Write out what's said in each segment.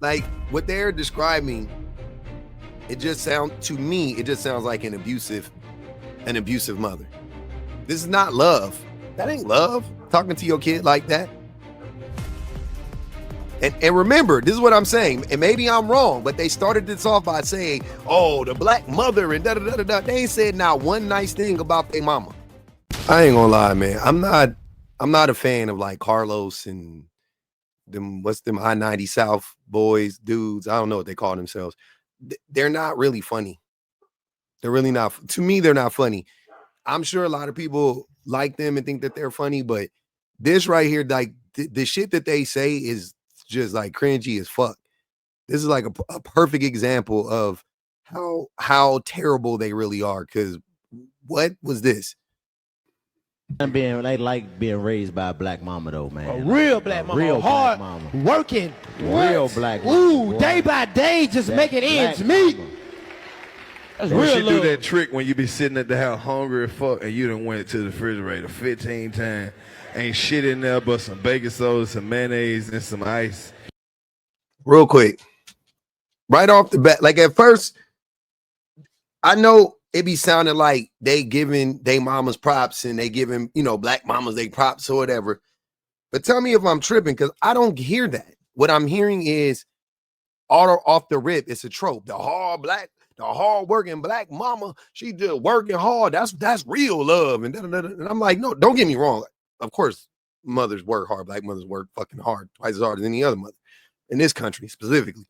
Like what they're describing, it just sounds like an abusive mother. This is not love. That ain't love. Talking to your kid like that. And remember, this is what I'm saying, and maybe I'm wrong, but they started this off by saying, oh, the black mother and da-da-da-da-da. They ain't said not one nice thing about their mama. I ain't gonna lie, man. I'm not a fan of like Karlous and them, what's them I-90 South boys, dudes. I don't know what they call themselves. They're not really funny. They're really not. To me, they're not funny. I'm sure a lot of people like them and think that they're funny, but this right here, like the shit that they say is just like cringy as fuck. This is like a perfect example of how terrible they really are. Because what was this? They like being raised by a black mama though, man. A real black mama, real hard, black mama. working, real black mama. Ooh, day by day, just making ends meet. That's when real she love. do that trick when you be sitting at the house hungry as fuck and you done went to the refrigerator 15 times, ain't shit in there but some baking soda, some mayonnaise, and some ice. Real quick, right off the bat, like at first, I know it be sounding like they giving they mamas props and they giving, black mamas they props or whatever. But tell me if I'm tripping, because I don't hear that. What I'm hearing is off the rip, it's a trope. The hard working black mama, she just working hard. That's real love. And I'm like, no, don't get me wrong. Of course, mothers work hard. Black mothers work fucking hard, twice as hard as any other mother in this country specifically.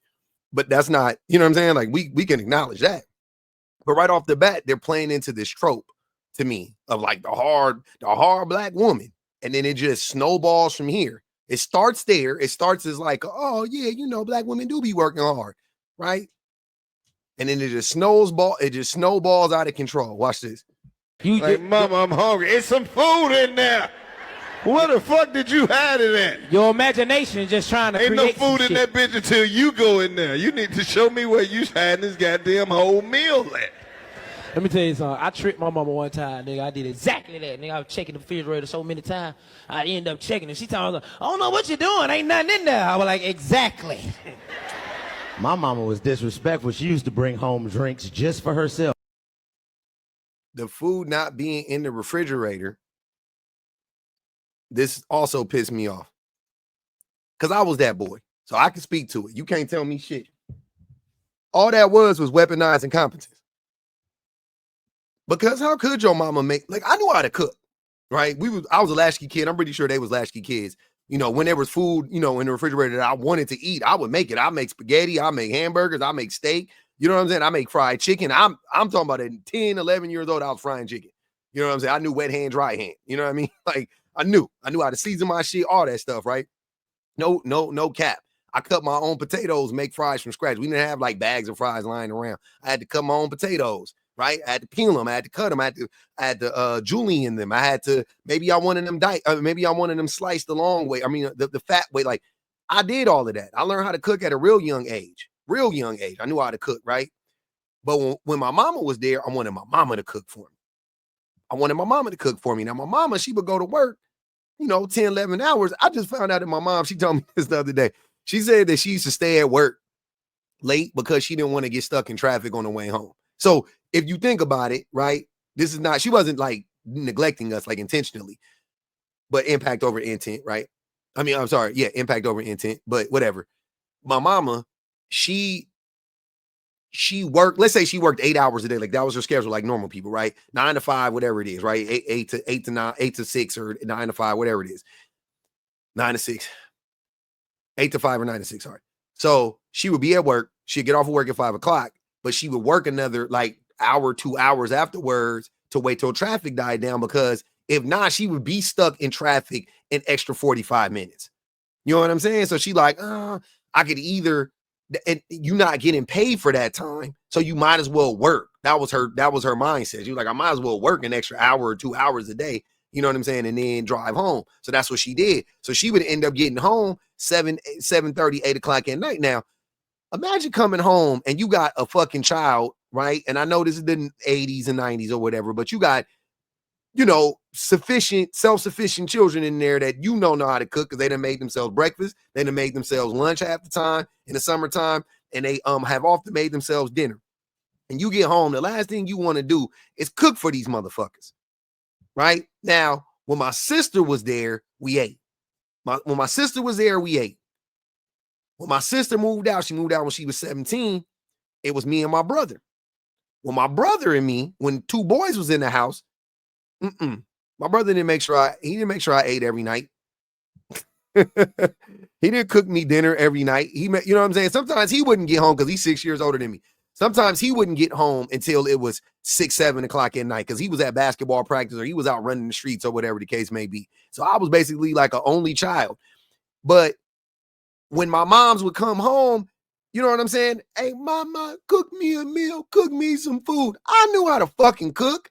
But that's not, you know what I'm saying? Like we can acknowledge that. But right off the bat, they're playing into this trope to me of like the hard black woman. And then it just snowballs from here. It starts there. It starts as like, oh yeah, black women do be working hard, right? And then it just snowballs out of control. Watch this. Like, mama, I'm hungry. It's some food in there. Where the fuck did you hide it at? Your imagination is just trying to Ain't create no food in that bitch until you go in there. You need to show me where you hiding this goddamn whole meal at. Let me tell you something. I tricked my mama one time, nigga. I did exactly that, nigga. I was checking the refrigerator so many times. I ended up checking it. She told me, I don't know what you're doing. Ain't nothing in there. I was like, exactly. My mama was disrespectful. She used to bring home drinks just for herself. The food not being in the refrigerator, this also pissed me off. Because I was that boy. So I can speak to it. You can't tell me shit. All that was weaponized incompetence. Because how could your mama make, like, I knew how to cook, right? I was a latchkey kid. I'm pretty sure they was latchkey kids. When there was food, in the refrigerator that I wanted to eat, I would make it. I make spaghetti. I make hamburgers. I make steak. You know what I'm saying? I make fried chicken. I'm talking about at 10, 11 years old, I was frying chicken. You know what I'm saying? I knew wet hand, dry hand. You know what I mean? Like, I knew how to season my shit, all that stuff, right? No cap. I cut my own potatoes, make fries from scratch. We didn't have like bags of fries lying around. I had to cut my own potatoes, right? I had to peel them. I had to cut them. I had to julienne them. I had to, maybe I wanted them sliced the long way. I mean, the fat way. Like, I did all of that. I learned how to cook at a real young age. I knew how to cook, right? But when my mama was there, I wanted my mama to cook for me. Now, my mama, she would go to work, 10, 11 hours. I just found out that my mom, she told me this the other day. She said that she used to stay at work late because she didn't want to get stuck in traffic on the way home. So if you think about it, right, she wasn't like neglecting us like intentionally, but impact over intent, right? I mean, I'm sorry. Yeah, impact over intent, but whatever. My mama, she worked, let's say she worked 8 hours a day. Like that was her schedule, like normal people, right? 9 to 5, whatever it is, right? 8 to 9, 8 to 6 or 9 to 5, whatever it is. 9 to 6, 8 to 5 or 9 to 6. Sorry. So she would be at work. She'd get off of work at 5 o'clock, but she would work another like hour, 2 hours afterwards to wait till traffic died down, because if not, she would be stuck in traffic an extra 45 minutes. You know what I'm saying? So she like, I could either, and you're not getting paid for that time, so you might as well work. That was her mindset. She was like, I might as well work an extra hour or 2 hours a day, you know what I'm saying, and then drive home. So that's what she did. So she would end up getting home 7:30, 8 o'clock at night. Now, imagine coming home and you got a fucking child, right? And I know this is the 80s and 90s or whatever, but you got, self-sufficient children in there that know how to cook because they done made themselves breakfast, they done made themselves lunch half the time in the summertime, and they have often made themselves dinner. And you get home, the last thing you want to do is cook for these motherfuckers. Right? Now, when my sister was there, we ate. When my sister was there, we ate. When my sister moved out, she moved out when she was 17, it was me and my brother. When my brother and me, when two boys was in the house, my brother didn't make sure I ate every night. He didn't cook me dinner every night. You know what I'm saying? Sometimes he wouldn't get home because he's 6 years older than me. Sometimes he wouldn't get home until it was 6, 7 o'clock at night because he was at basketball practice or he was out running the streets or whatever the case may be. So I was basically like an only child. But when my moms would come home, you know what I'm saying? Hey, mama, cook me a meal, cook me some food. I knew how to fucking cook.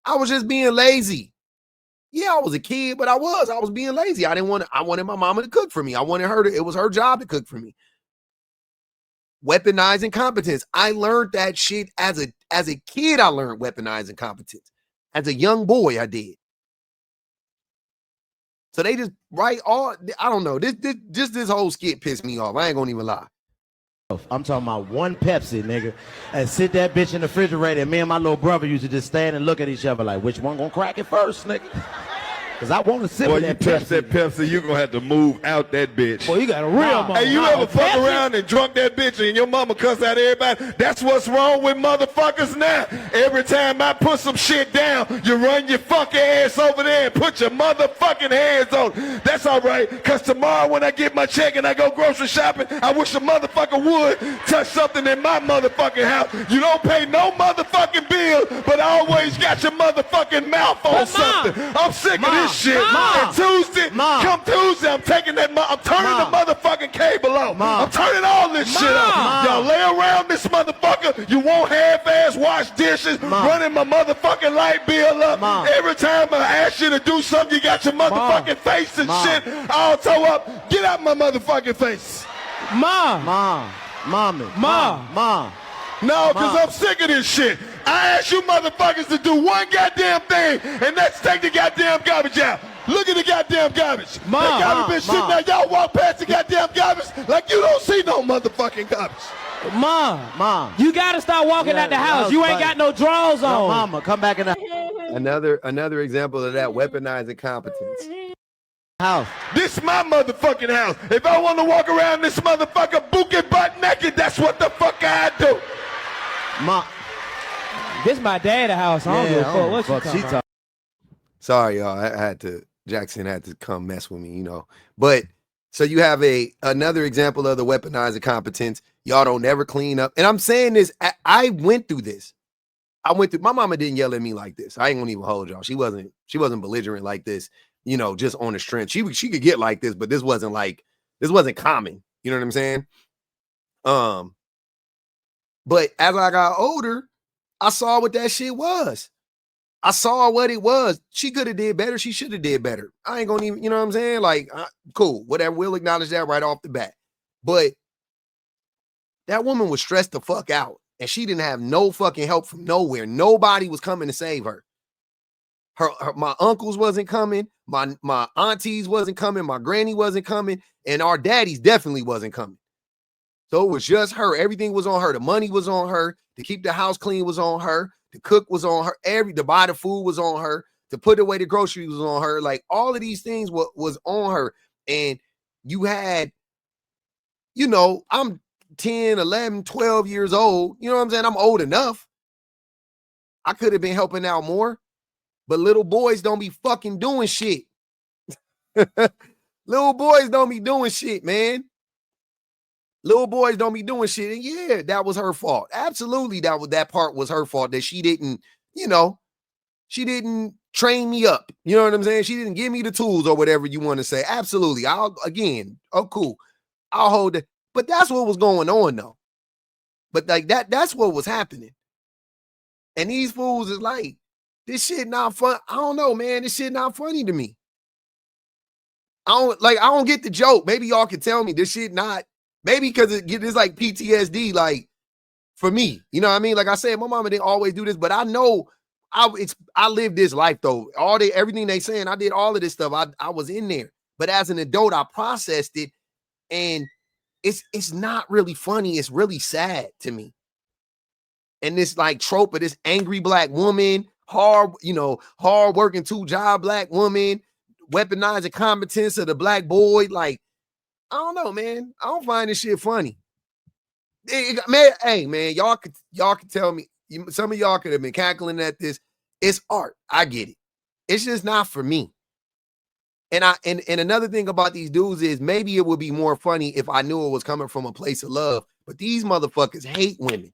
I was just being lazy. Yeah, I was a kid, but I was being lazy. I wanted my mama to cook for me. I wanted her to, it was her job to cook for me. Weaponizing competence. I learned that shit as a kid. I learned weaponizing competence. As a young boy, I did. So they just write all, I don't know. This whole skit pissed me off. I ain't gonna even lie. I'm talking about one Pepsi, nigga, and sit that bitch in the refrigerator, and me and my little brother used to just stand and look at each other like, which one gonna crack it first, nigga? Because I want to sip Boy, that you touch Pepsi. that Pepsi, you gonna have to move out that bitch. Boy, you got a real mama. Hey, you ever fuck around and drunk that bitch and your mama cuss out everybody? That's what's wrong with motherfuckers now. Every time I put some shit down, you run your fucking ass over there and put your motherfucking hands on. That's all right, because tomorrow when I get my check and I go grocery shopping, I wish a motherfucker would touch something in my motherfucking house. You don't pay no motherfucking bill, but I always got your motherfucking mouth on something. I'm sick of this shit. And Tuesday, come Tuesday, I'm taking that, I'm turning the motherfucking cable off. I'm turning all this shit off. Y'all lay around this motherfucker. You won't half-ass wash dishes, running my motherfucking light bill up. Every time I ask you to do something, you got your motherfucking face and shit all toe up. Get out my motherfucking face. Mommy. No, because I'm sick of this shit. I ask you motherfuckers to do one goddamn thing, and that's take the goddamn garbage out. Look at the goddamn garbage. That garbage been sitting there. Y'all walk past the goddamn garbage like you don't see no motherfucking garbage. Mom. You gotta stop walking out the house. You ain't got no drawers on. No, mama, come back in the Another example of that weaponizing competence. house. This is my motherfucking house. If I want to walk around this motherfucker booking butt naked, that's what the fuck I do. This my dad's house. I don't give a fuck what you talking about. Sorry, y'all. Jackson had to come mess with me, you know. But so you have another example of the weaponizing competence. Y'all don't never clean up. And I'm saying this, I went through this. My mama didn't yell at me like this. I ain't gonna even hold y'all. She wasn't belligerent like this, you know, just on the strength. She could get like this, but this wasn't common. You know what I'm saying? But as I got older, I saw what that shit was. I saw what it was. She could have did better. She should have did better. I ain't gonna even, you know what I'm saying? Like, cool, whatever. We'll acknowledge that right off the bat. But that woman was stressed the fuck out, and she didn't have no fucking help from nowhere. Nobody was coming to save her. My uncles wasn't coming. My aunties wasn't coming. My granny wasn't coming, and our daddies definitely wasn't coming. So it was just her. Everything was on her. The money was on her. To keep the house clean was on her. To cook was on her. To buy the food was on her. To put away the groceries was on her. Like, all of these things was on her. And you had, you know, I'm 10, 11, 12 years old. You know what I'm saying? I'm old enough. I could have been helping out more. But little boys don't be fucking doing shit. Little boys don't be doing shit, man. Little boys don't be doing shit. And yeah, that was her fault. Absolutely, that part was her fault, that she didn't, you know, she didn't train me up. You know what I'm saying? She didn't give me the tools or whatever you want to say. Absolutely. Cool. I'll hold it. But that's what was going on, though. But like that's what was happening. And these fools is like, this shit not fun. I don't know, man. This shit not funny to me. I don't get the joke. Maybe y'all can tell me this shit not. Maybe because it's like PTSD, like, for me. You know what I mean? Like I said, my mama didn't always do this, but I know I lived this life though. Everything they saying, I did all of this stuff. I was in there. But as an adult, I processed it, and it's not really funny. It's really sad to me. And this like trope of this angry black woman, hard working 2-job black woman, weaponizing competence of the black boy. Like, I don't know, man. I don't find this shit funny. Man, hey, man, y'all could tell me. Some of y'all could have been cackling at this. It's art. I get it. It's just not for me. And another thing about these dudes is maybe it would be more funny if I knew it was coming from a place of love. But these motherfuckers hate women.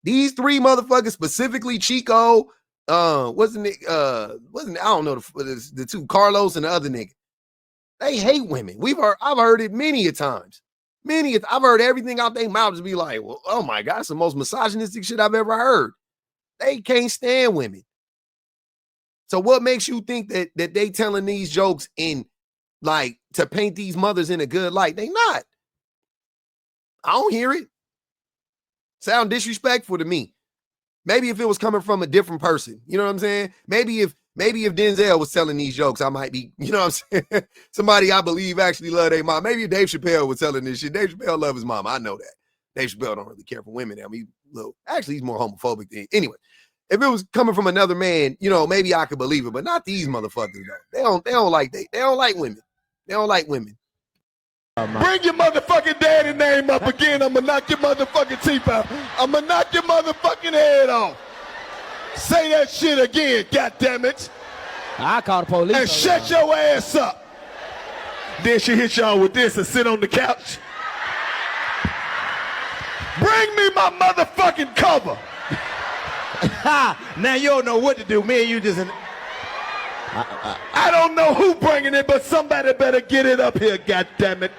These 3 motherfuckers, specifically Chico, I don't know the 2, Karlous and the other nigga. They hate women. I've heard it many a times. I've heard everything out their mouths be like, well, oh my God, it's the most misogynistic shit I've ever heard. They can't stand women. So what makes you think that they telling these jokes in like to paint these mothers in a good light? They not. I don't hear it. Sound disrespectful to me. Maybe if it was coming from a different person, you know what I'm saying? Maybe if Denzel was telling these jokes, I might be, you know what I'm saying? Somebody I believe actually love their mom. Maybe if Dave Chappelle was telling this shit. Dave Chappelle love his mom. I know that. Dave Chappelle don't really care for women. I mean, actually, he's more homophobic than anyway. If it was coming from another man, maybe I could believe it, but not these motherfuckers though. They don't like women. They don't like women. Bring your motherfucking daddy name up again. I'm gonna knock your motherfucking teeth out. I'm gonna knock your motherfucking head off. Say that shit again, goddammit. I call the police. And shut your ass up. Then she hit y'all with this and sit on the couch. Bring me my motherfucking cover. Now you don't know what to do. Me and you just... I don't know who bringing it, but somebody better get it up here, goddammit.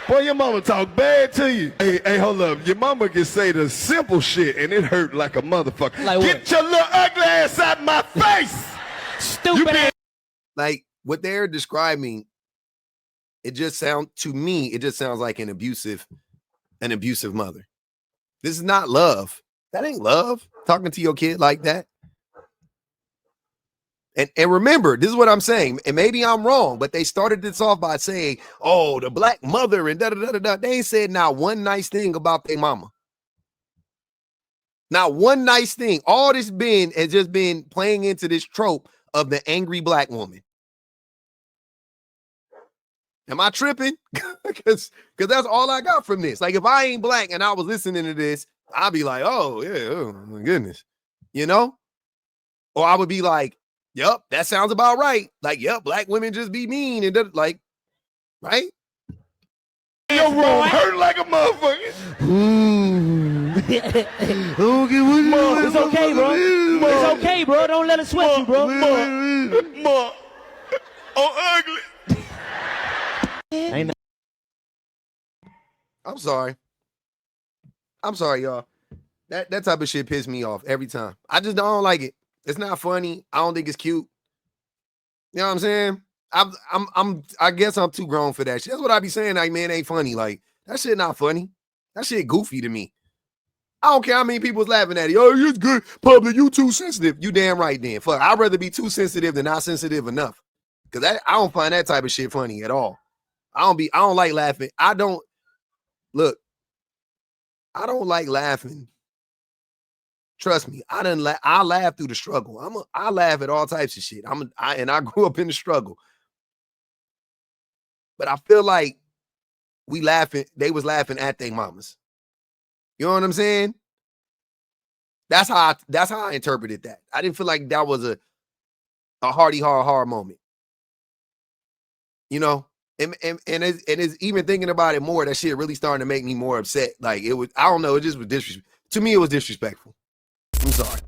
Boy, your mama talk bad to you. Hey, hold up. Your mama can say the simple shit and it hurt like a motherfucker. Like get your little ugly ass out my face. Stupid ass. Like what they're describing, it just sounds like an abusive mother. This is not love. That ain't love. Talking to your kid like that. And remember, this is what I'm saying, and maybe I'm wrong, but they started this off by saying, oh, the black mother and da-da-da-da-da. They ain't said not one nice thing about their mama. Not one nice thing. All this has just been playing into this trope of the angry black woman. Am I tripping? Because that's all I got from this. Like, if I ain't black and I was listening to this, I'd be like, oh, yeah, oh, my goodness. You know? Or I would be like, yep, that sounds about right. Like, yep, black women just be mean and like, right? Your room hurt like a motherfucker. It's okay, bro. It's okay, bro. Don't let it sweat you, bro. Mom, I'm ugly. I'm sorry, y'all. That type of shit pissed me off every time. I just don't like it. It's not funny. I don't think it's cute. You know what I'm saying? I guess I'm too grown for that shit. That's what I be saying. Like, man, ain't funny. Like, that shit not funny. That shit goofy to me. I don't care how many people's laughing at it. Oh, you're good, public. You too sensitive. You damn right then. Fuck, I'd rather be too sensitive than not sensitive enough. Because I don't find that type of shit funny at all. I don't like laughing. I don't like laughing. Trust me, I laugh through the struggle. I laugh at all types of shit. And I grew up in the struggle. But I feel like they was laughing at their mamas. You know what I'm saying? That's how I interpreted that. I didn't feel like that was a hard moment. You know? And it's even thinking about it more, that shit really starting to make me more upset. Like, I don't know, it just was disrespectful. To me, it was disrespectful. I'm sorry.